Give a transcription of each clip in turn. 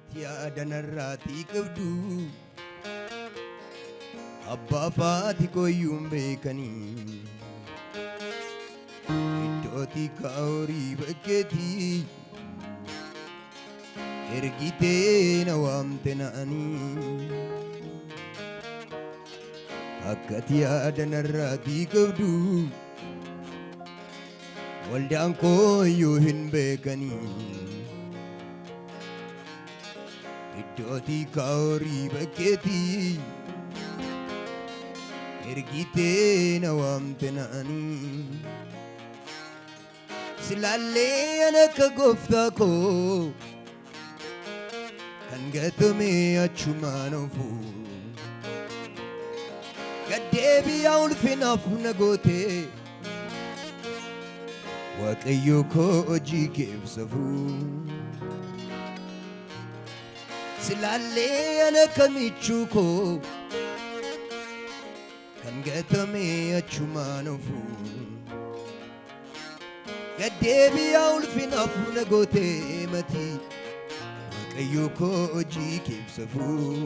Akkatia danarraati qabdu abbaa faati koyyuun beekanii iddooti kaahorii bakkeetii ergitee na waamte na'anii Akkatia danarraati qabdu waldaan koyyuu hin beekanii iddooti kaahorii bakkeetii ergitee na waamte na'anii silaallee ana akka gooftaa koo kan gatame achumaan ofu gaddeebiyaa ulfinaaf na goote waaqayyo koo hojii keebsafuu silaallee ana akka michuu koo kan gatame achumaan ofu gaddeebiyaa ulfinaaf na goote matii waaqayyo koo hojii keebsafuu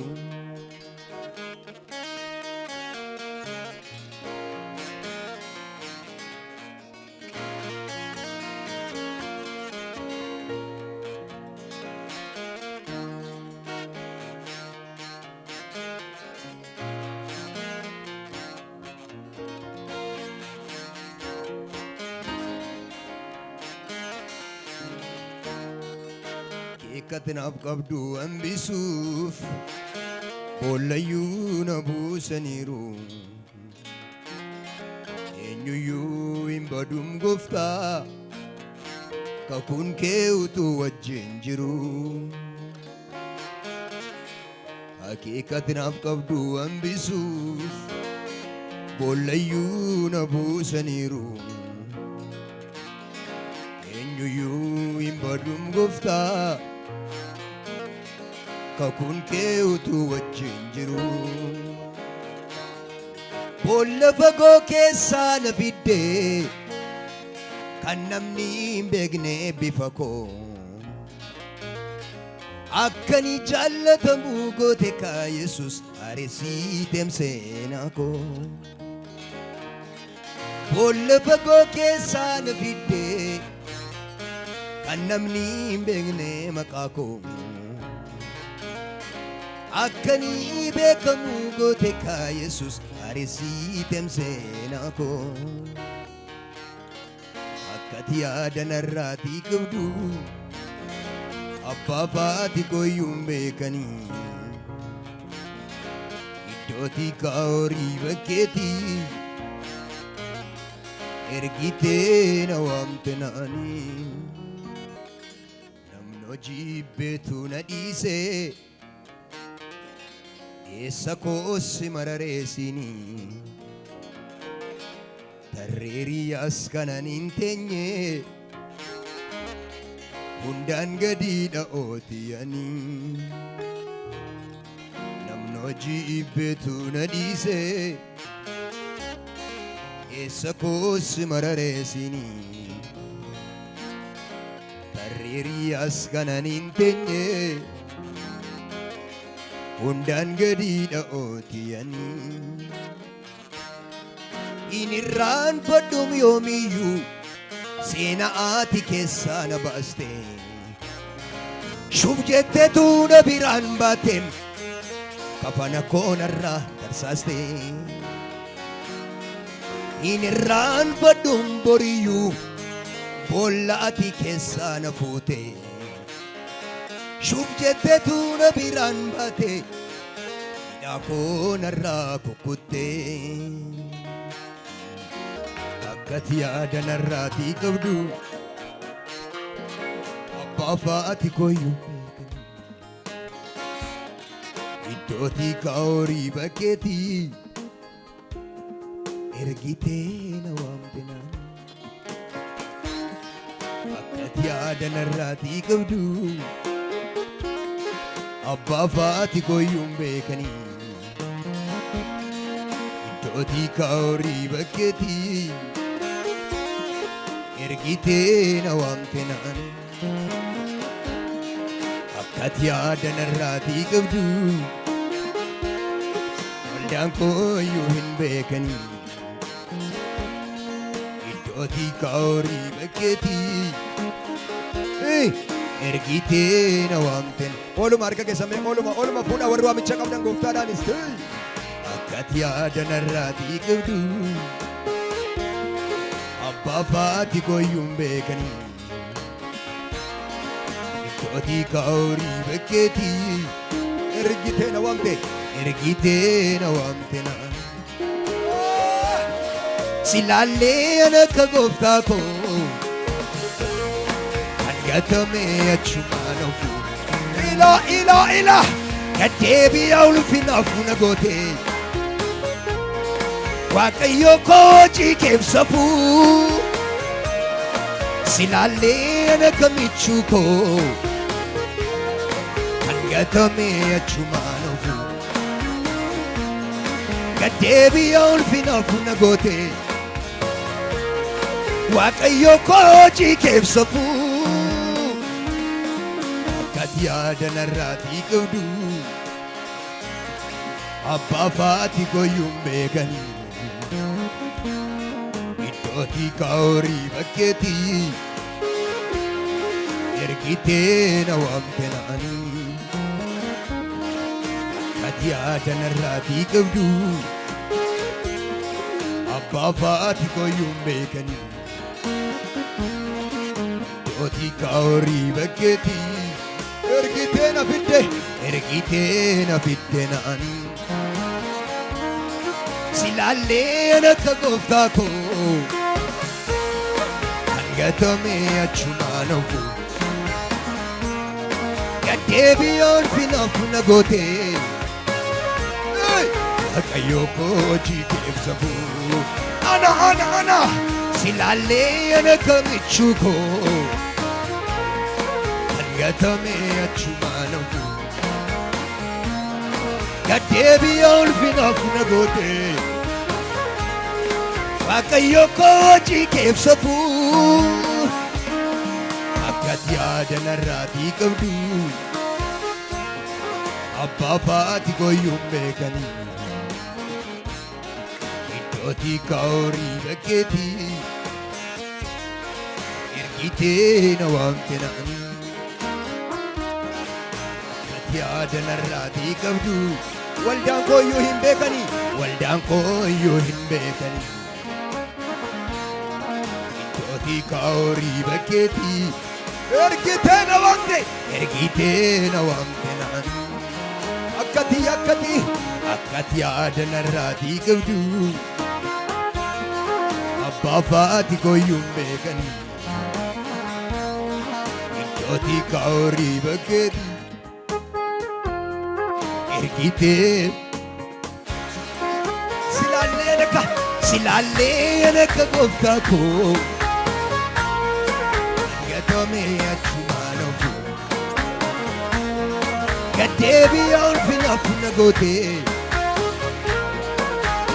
Katinaaf qabdu hambisuuf boollayyuu na buusaniiru eenyuyyuu hin badum gooftaa kakuun kee utuu wajjin jiru akeekatinaaf qabdu hambisuuf boollayyuu na buusaniiru eenyuyyuu hin badum gooftaa kakuun kee utuu wajjin jiru boolla fagoo keessaa na fiddee kan namni hin beekne bifa koo akkani jaallatamuu goote kaa Yesuus areessiiteem seenaa koo boolla fagoo keessaa na fiddee kan namni hin beekne maqaa koo akkani beekamuu goote kaa Yesuus areessiiteem seenaa koo akkati yaadanarraati qabdu abbaa faati koyyuun beekanii iddooti kaahorii bakkeetii ergitee na waamte na'anii namni hojii beetu na dhiisee eessa koossi marareessinii tarreeriyaas kanan hin teenye hundaan gadiidha ootiyanii namni hojii beetu na dhiisee eessa koossi marareessinii tarreeriyaas kanan hin teenye hundaan gadiidha ootiyanii inirraan fadhum yoomiyyuu seenaa ati keessaa na baaste shuf jetteetu na biraan baatem kafana koonarraa tarsaaste inirraan fadhum boriyyuu boolla ati keessaa na fuute shuf jetteetu na biraan baate hidhaa koonarraa kukkutte akkati yaadanarraati qabdu abbaa faati koyyuu iddooti kaahorii bakkeetii ergitee na waamte na'anii akkati yaadanarraati qabdu abbaa faati koyyuun beekanii iddooti kaahorii bakkeetii ergitee na waamte na'anii akkati yaadanarraatii qabdu waldaan kooyyuu hin beekanii iddootii ka'oorii bakkeetii ergitee na waamten ooluma harka keessamee ooluma fuudha warri waamicha qabdan gooftaadhaanis akkati yaadanarraatii qabdu abbaa faati kooyyuu hin beekanii iddootii ka'oorii bakkeetii ergitee na waamte na silaalleen akka gooftaa koo kan gatame achumaan ofu ila gaddeebi'a ulfinaaf na goote waaqayyo koo jiikeef safuu silaalleen akka michuu koo kan gatame achumaan ofu gaddeebi'a ulfinaaf na goote waaqayyo koo jiikeef safuu akkati yaadanarraatii qabdu abbaa faati kooyyuu hin beekanii iddootii ka'oorii bakkeetii ergitee na waamte na'anii akkati yaadanarraatii qabdu abbaa faati kooyyuu hin beekanii iddootii ka'oorii bakkeetii ergitee na fidde na'anii silaalleen akka gooftaa koo kan gatame achumaan ofu gaddeebi'a ulfinaaf na goote waaqayyo koo jiikeef safuu ana silaalleen akka michuu koo kan gatame achumaan ofu gaddeebi'a ulfinaaf na goote waaqayyo koo jiikeef safuu akkati yaadanarraatii qabdu abbaa faati kooyyuu hin beekanii iddootii ka'oorii bakkeetii ergitee na waamte na'anii akkati yaadanarraatii qabdu waldaan kooyyuu hin beekanii iddootii ka'oorii bakkeetii ergitee na waamte na'anii akkati yaadanarraatii qabdu abbaa faati kooyyuu hin beekanii iddootii ka'oorii bakkeetii ergitee silaalleen akka gooftaa koo kan gatame achumaan ofu gaddeebi'a ulfinaaf na goote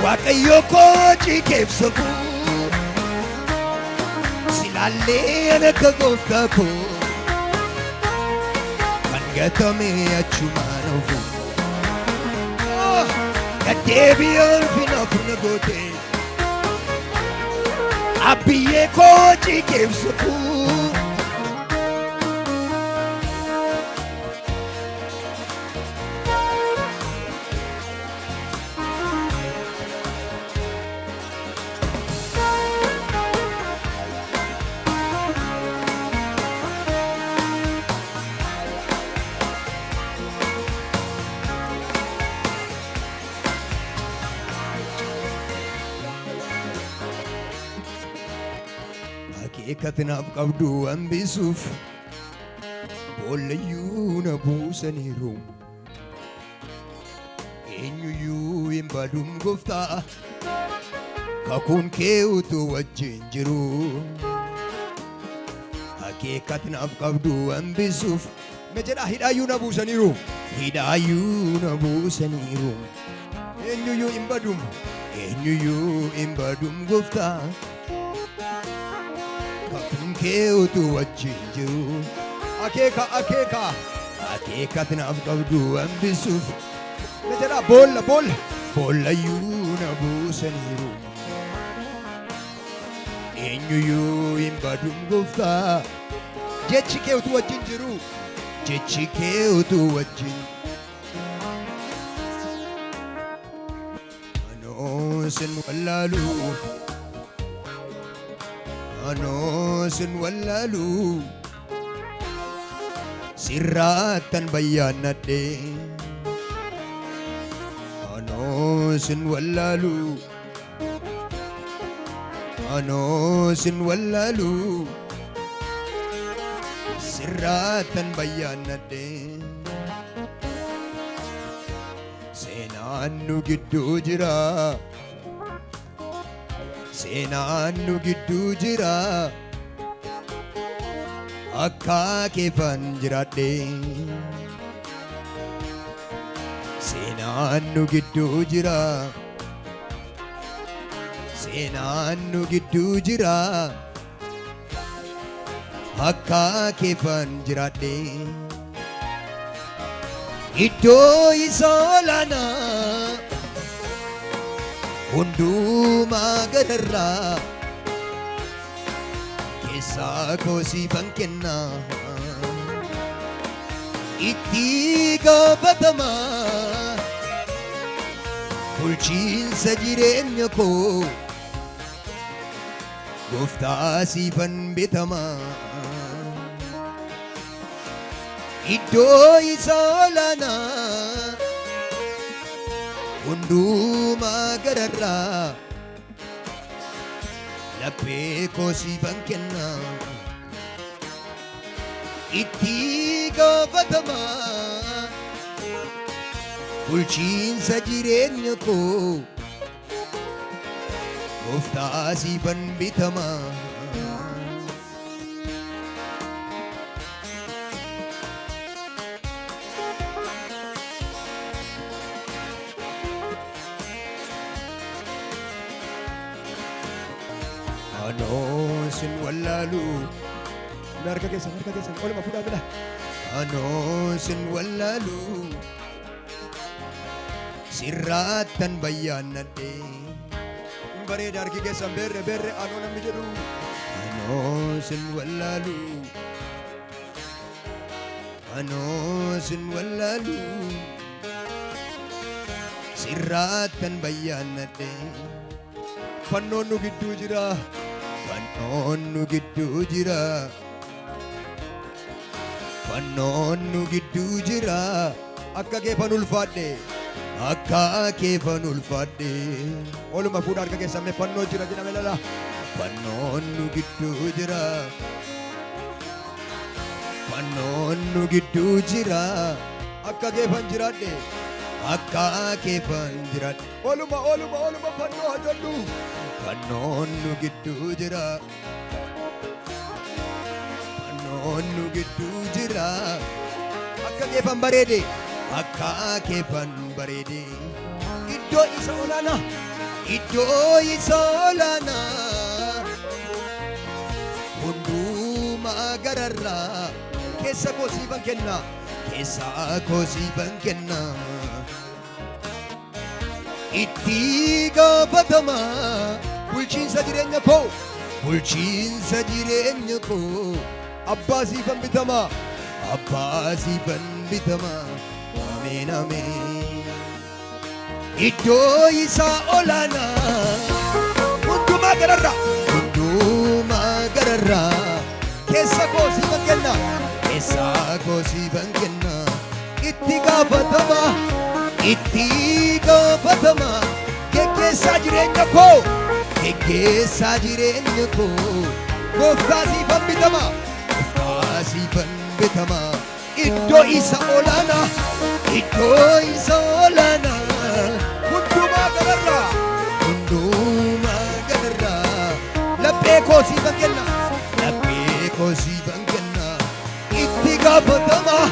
waaqayyo koo jiikeef safuu silaalleen akka gooftaa koo kan gatame achumaan ofu gaddeebi'a ulfinaaf na goote abbiyyee koo jiikeef safuu akeekatinaaf qabdu hambisuuf boollayyuu na buusaniiru eenyuyyuu hin badum gooftaa kakuun kee utuu wajjin jiru akeekatinaaf qabdu hambisuuf me jedha hidhaayyuu na buusaniiru eenyuyyuu hin badum gooftaa kakuun kee utuu wajjin jiru akeeka akeekat naaf qabdu hambisuuf na jedhaa boollayyuu na buusaniiru eenyuyyuu hin badun gooftaa jechi kee utuu wajjin jiru jechi kee utuu wajjin sin wallaalu anoo sin wallaalu sirraattan bayyaannadhe anoo sin wallaalu anoo sin wallaalu sirraattan bayyaannadhe seenaan nu gidduu jira seenaan nu gidduu jira akka keefan jiraadhe seenaan nu gidduu jira seenaan nu gidduu jira akka keefan jiraadhe iddoo isa olaanaa hundumaa gararraa keessaa koo siifan kenna itti gaafatamaa bulchiinsa jireenya koo gooftaa siifan bitamaa iddoo isa olaanaa hundumaa gararraa laphee koo siifan kenna itti gaafatamaa bulchiinsa jireenya koo gooftaa siifan bitamaa anoo sin wallaalu harka keessan oluma fuudhaa bila anoo sin wallaalu sirraattan bayyaannadhe bareeda harki keessan beerre anoo namni jedhu anoo sin wallaalu anoo sin wallaalu sirraattan bayyaannadhe fannoon nu gidduu jira fannoon nu gidduu jira fannoon nu gidduu jira akka keefan ulfaadhe akka keefan ulfaadhe oluma fuudha harka keessan fannoo jira jedhame lala fannoon nu gidduu jira fannoon nu gidduu jira akka keefan jiraadhe akka keefan jiraadhe oluma fannoo hajollu fannoon nu gidduu jira fannoon nu gidduu jira akka keefan bareede akka keefan bareede iddoo isa olaanaa hundumaa gararraa keessa koo siifan kenna keessa koo siifan kenna itti gaafatamaa bulchiinsa jireenya koo abbaa siifan bitamaa ameen ameen iddoo isa olaanaa hundumaa gararraa keessa koo siifan kenna itti gaafatamaa geggeessaa jireenya koo gooftaa siifan bitamaa iddoo isa olaanaa hundumaa gararraa laphee koo siifan kenna itti gaafatamaa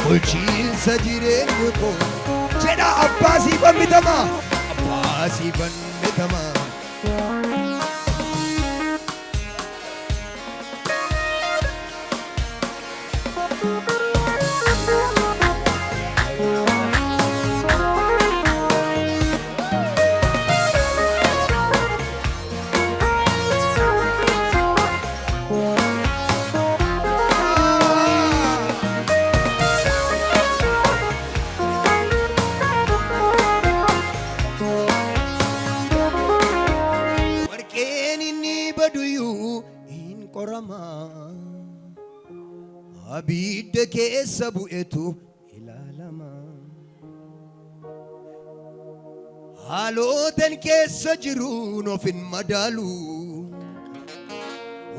bulchiinsa jireenya koo jedha abbaa siifan bitamaa abidda keessa bu'etu ilaalama haalootan keessa jiruun of hin madaalu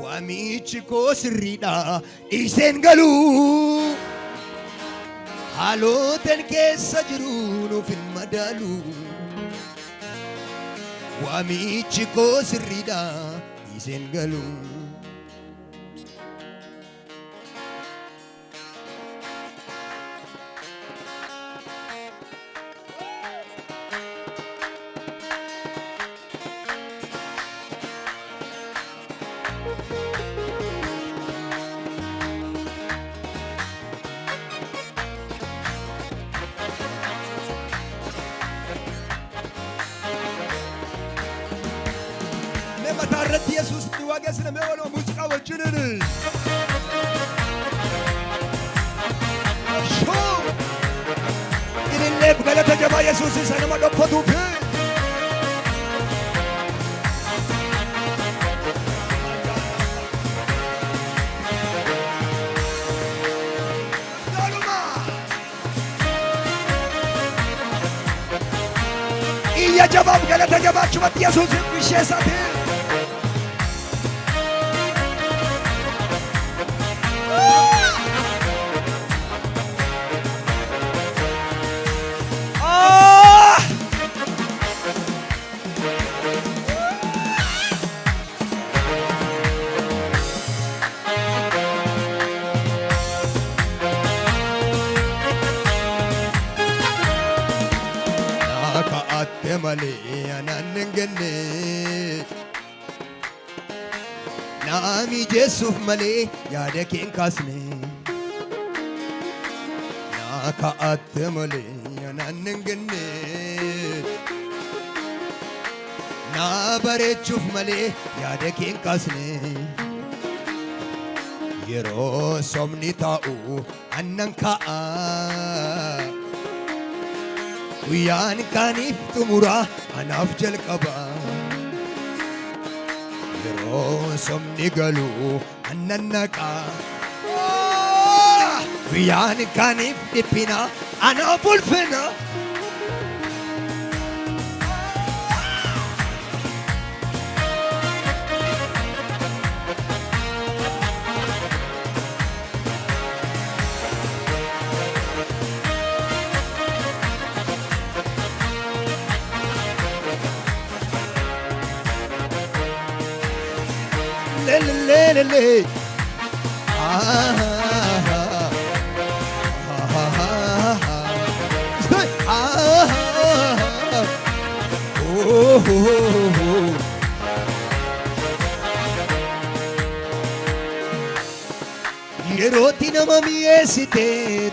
waamichi koo sirriidha dhiiseen galu haalootan keessa jiruun of hin madaalu waamichi koo sirriidha dhiiseen galu متعرض يسوس نواجه سينما ولا موسيقى والجنن شو إن اللي بقى تجمع يسوس سينما دفتو في يا جماعة بقى تجمع شو بدي يسوس بيشيساتي مالي أنا نجني نامي جسوف مالي يا دكين كاسني ناكا مالي أنا نجني نابرة شوف مالي يا دكين كاسني يرو سومني تاو أننكا ويان كانيف تمورا أنا أفجل كبا يروسم نقلو أننكا ويان كانيف تبينا أنا بولفنا لي يروتي نمامي سيتي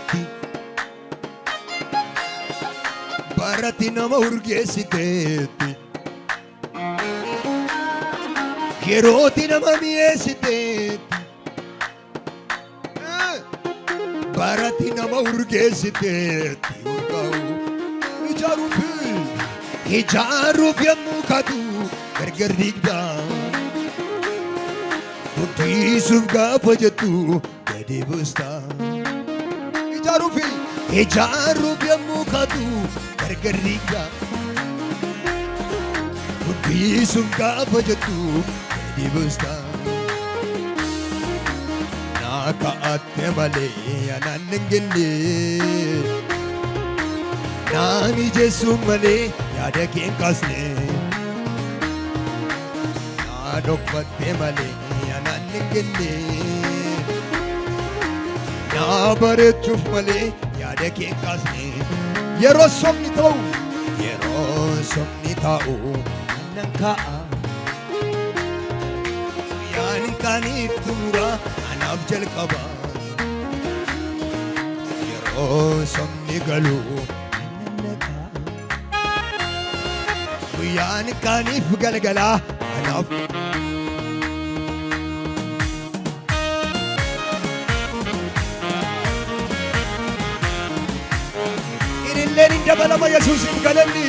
بارتي نمورجي سيتي يروتي نمامي سيتي بارتي نمورجي سيتي هجارو في مكادو غرغر ديغدا بودي سوغا فجتو ددي بستا هجارو في مكادو غرغر ديغدا بودي سوغا فجتو ددي بستا ناكا اتمالي انا ننجني نامي جسوم مالي يا دكين كاسني نادوك باتي مالي أنا ننجني نابرت شوف مالي يا دكين كاسني يروسم نتاو ننكا يا ننكاني فتورا أنا أفجل كبا somni galu guyyaan kaaniif galgala anaaf ililleen hin dabalama Yesuusiif galanni